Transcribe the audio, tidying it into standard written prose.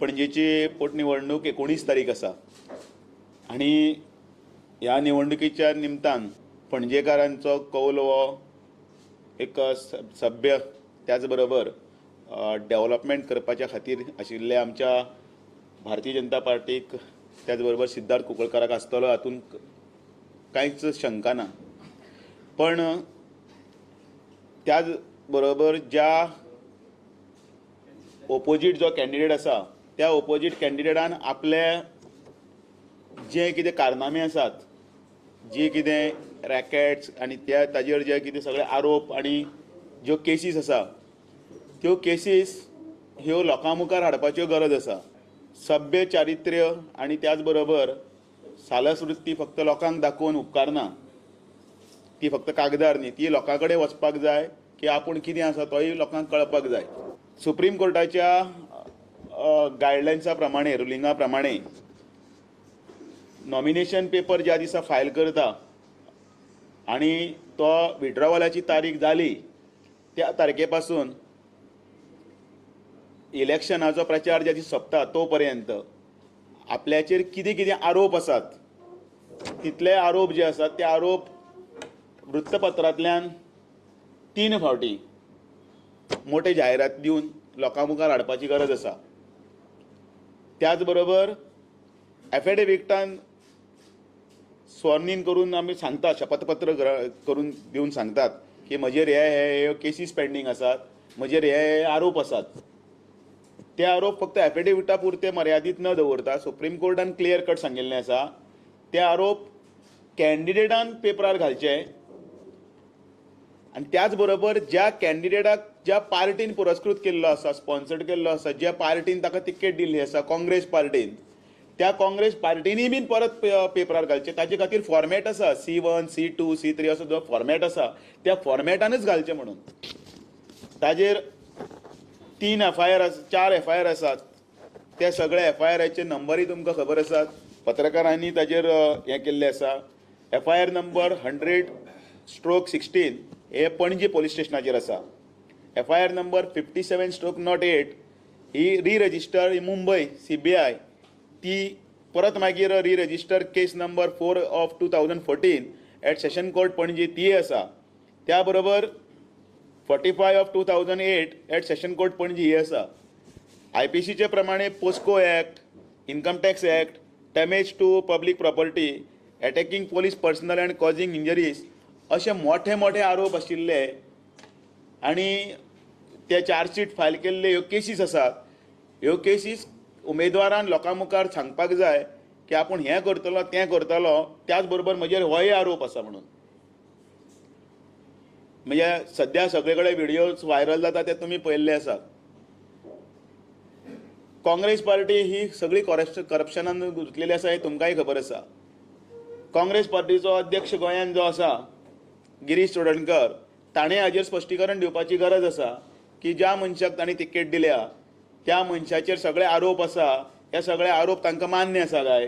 पणजेची पोटनिवडणूक 19 तारीख आसा आणि ह्या निवडणुकीच्या निमतान पणजेकारांचो कौल हो एक सभ्य त्याच बरोबर डेव्हलपमेंट करपाच्या खातीर आशिल्ले आमच्या भारतीय जनता पार्टीक त्याच बरोबर सिद्धार्थ कुंकळकाराक आसतलो हातूंत कांयच शंका ना। पण त्याच बरोबर ज्या ओपोजीट जो कॅन्डिडेट आसा त्या ओपोजीट कॅन्डिडेटान आपले जे कितें कारनामे आसात, जी कितें रॅकेट्स आनी ताजेर जे कितें सगळे आरोप आनी ज्यो केसीस आसा त्यो केसीस ह्यो लोकां मुखार हाडपाच्यो गरज आसा। सभ्य चारित्र्य आनी त्याच बरोबर सालस वृत्ती फक्त लोकांक दाखोवन उपकारना, ती फक्त कागदार न्ही, ती लोकां कडेन वचपाक जाय की आपूण कितें आसा तोय लोकांक कळपाक जाय। सुप्रीम कोर्टाच्या गायडलायन्सा प्रमाणे रुलिंगा प्रमाणे नॉमिनेशन पेपर ज्या दिसा फायल करता आनी तो विड्रॉवलाची तारीख जाली त्या तारखे पासून इलेक्शनाचो प्रचार ज्या दीस सोंपता तो पर्यंत आपल्याचेर कितें कितें आरोप आसात तितले आरोप जे आसात ते आरोप वृत्तपत्रांतल्यान 3 फावटी मोठे जायरात दिवन लोकां मुखार हाडपाची गरज आसा। त्याच बरोबर एफिडेविटान स्वर्न करून आमी सांगता, शपथपत्र करून दिवन सांगतात की म्हजेर हे केसीस पेंडींग आसात, म्हजेर हे आरोप आसात। ते आरोप फक्त एफिडेविटा पुरते मर्यादीत न दवरता सुप्रीम कोर्टान क्लियर कट सांगिल्लें आसा ते आरोप कॅन्डिडेटान पेपरार घालचे आनी त्याच बरोबर ज्या कॅन्डिडेटाक ज्या पार्टीन पुरस्कृत केल्लो आसा, स्पॉन्सर्ड केल्लो आसा, ज्या पार्टीन ताका तिकेट दिल्ली आसा, काँग्रेस पार्टीन, त्या काँग्रेस पार्टीनी बीन परत पेपरार घालचे। ताचे खातीर फॉर्मॅट आसा, C1, C2, C3 असो जो फॉर्मॅट आसा त्या फॉर्मॅटानूच घालचे म्हणून। ताजेर 3 FIR 4 FIR आसात, ते सगळे FIRचे नंबरूय तुमकां खबर आसात, पत्रकारांनी ताजेर हें केल्लें आसा। FIR नंबर 100/16 हे पणजी पोलीस स्टेशनाचेर आसा। FIR नंबर 57/08 ही री-रजिस्टर ही मुंबय CBI, ती परत मागीर re-register case number 4/2014 at session court Panaji ती आसा। त्या बरोबर 45/2008 एट सेशन कोर्ट पणजी ही आसा। IPCचे प्रमाणे POCSO act, income tax act, damage to public property, attacking police personnel and causing injuries अशे मोठे मोठे आरोप आशिल्ले आनी ते चार्जशीट फायल केल्ले ह्यो केसीस आसात। ह्यो केसीस उमेदवारान लोकां मुखार सांगपाक जाय की आपूण हें करतलो तें करतलो, त्याच बरोबर म्हजेर होय आरोप आसा म्हणून। म्हणजे सध्या सगळे कडेन व्हिडिओज व्हायरल जाता ते तुमी पळयल्ले आसात। काँग्रेस पार्टी ही सगळी करप्शनान गुंतलेली आसा हे तुमकांय खबर आसा। काँग्रेस पार्टीचो अध्यक्ष गोंयान जो आसा गिरीश चोडणकर, ताणें हाजेर स्पश्टीकरण दिवपाची गरज आसा की ज्या मनशाक ताणें तिकेट दिल्या त्या मनशाचेर सगळे आरोप आसा, हे सगळे आरोप तांकां मान्य आसा काय।